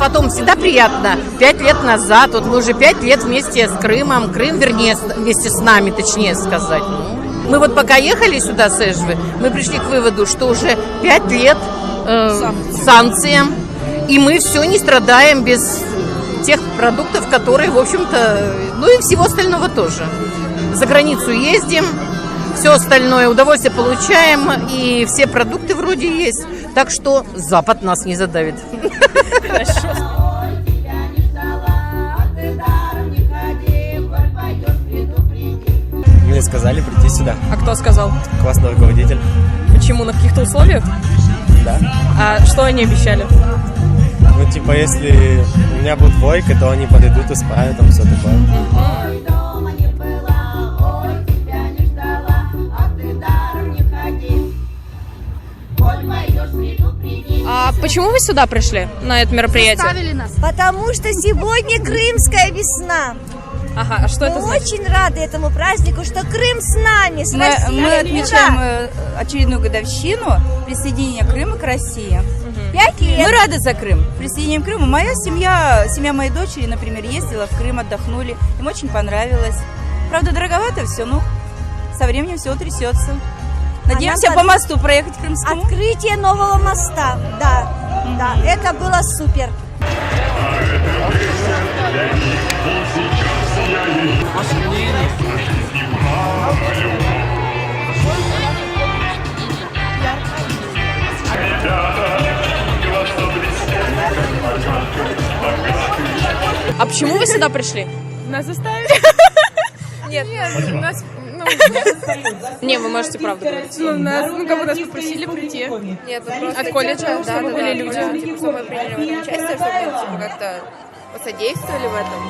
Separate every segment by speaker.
Speaker 1: потом всегда приятно. 5 лет назад, вот мы уже 5 лет вместе с Крымом, Крым, вернее, вместе с нами, точнее сказать. Мы вот пока ехали сюда с Эжвы, мы пришли к выводу, что уже 5 лет санкциям, и мы все не страдаем без тех продуктов, которые, в общем-то, ну и всего остального тоже. За границу ездим, все остальное удовольствие получаем, и все продукты вроде есть. Так что Запад нас не задавит.
Speaker 2: Мне сказали прийти сюда.
Speaker 3: А кто сказал?
Speaker 2: Классный руководитель.
Speaker 3: Почему? На каких-то условиях?
Speaker 2: Да.
Speaker 3: А что они обещали?
Speaker 2: Ну, типа, если у меня будет двойка, то они подойдут, исправят там все такое.
Speaker 3: А почему вы сюда пришли, на это мероприятие?
Speaker 4: Заставили нас.
Speaker 5: Потому что сегодня крымская весна.
Speaker 3: Ага, а что это
Speaker 5: Мы
Speaker 3: значит?
Speaker 5: очень рады этому празднику, что Крым с нами, с Россией.
Speaker 4: Мы отмечаем очередную годовщину присоединения Крыма к России.
Speaker 5: 5 лет.
Speaker 4: Мы рады за Крым. Присоединением к Крыму. Моя семья моей дочери, например, ездила в Крым, отдохнули. Им очень понравилось. Правда, дороговато все, но со временем все утрясется. Надеемся по мосту проехать Крымскому.
Speaker 5: Открытие нового моста, да, это было супер.
Speaker 3: А почему вы сюда пришли?
Speaker 6: Нас заставили?
Speaker 3: Нет.
Speaker 6: Нас,
Speaker 3: Не, вы можете правду говорить.
Speaker 6: как бы нас попросили прийти.
Speaker 7: Нет, ну просто
Speaker 6: От колледжа, чтобы были люди.
Speaker 7: Типа, чтобы мы приняли в этом участие, чтобы типа, как-то посодействовали в этом.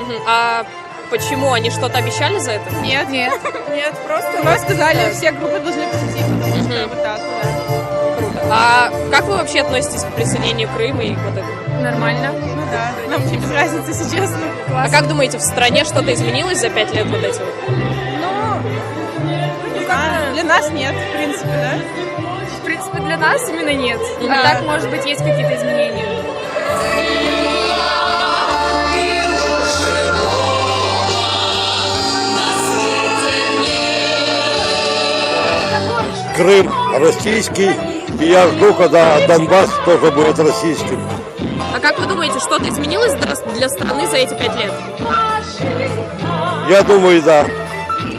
Speaker 3: Мгм. А почему? Они что-то обещали за это?
Speaker 6: Нет,
Speaker 7: Просто
Speaker 6: мы сказали, все группы должны прийти, потому что вот так, да.
Speaker 3: Круто. А как вы вообще относитесь к присоединению Крыма и вот это?
Speaker 6: Нормально. Ну да, нам вообще без разницы, если честно.
Speaker 3: А как думаете, в стране что-то изменилось за 5 лет вот эти вот?
Speaker 6: Для нас нет, в принципе, да?
Speaker 7: в принципе, для нас именно нет.
Speaker 3: Мгм.
Speaker 7: А так, может быть, есть какие-то изменения.
Speaker 8: Крым российский, и я жду, когда Донбасс тоже будет российским.
Speaker 3: А как вы думаете, что-то изменилось для страны за эти 5 лет?
Speaker 8: Я думаю, да.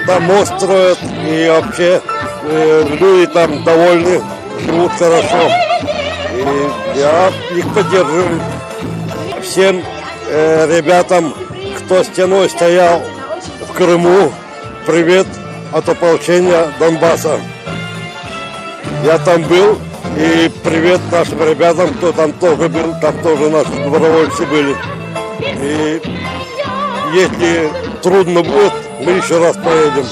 Speaker 8: Там мост строят, и вообще люди там довольны, живут хорошо. И я их поддерживаю. Всем ребятам, кто стеной стоял в Крыму, привет от ополчения Донбасса. Я там был, и привет нашим ребятам, кто там тоже был, там тоже наши добровольцы были. И если трудно будет, мы еще раз поедем.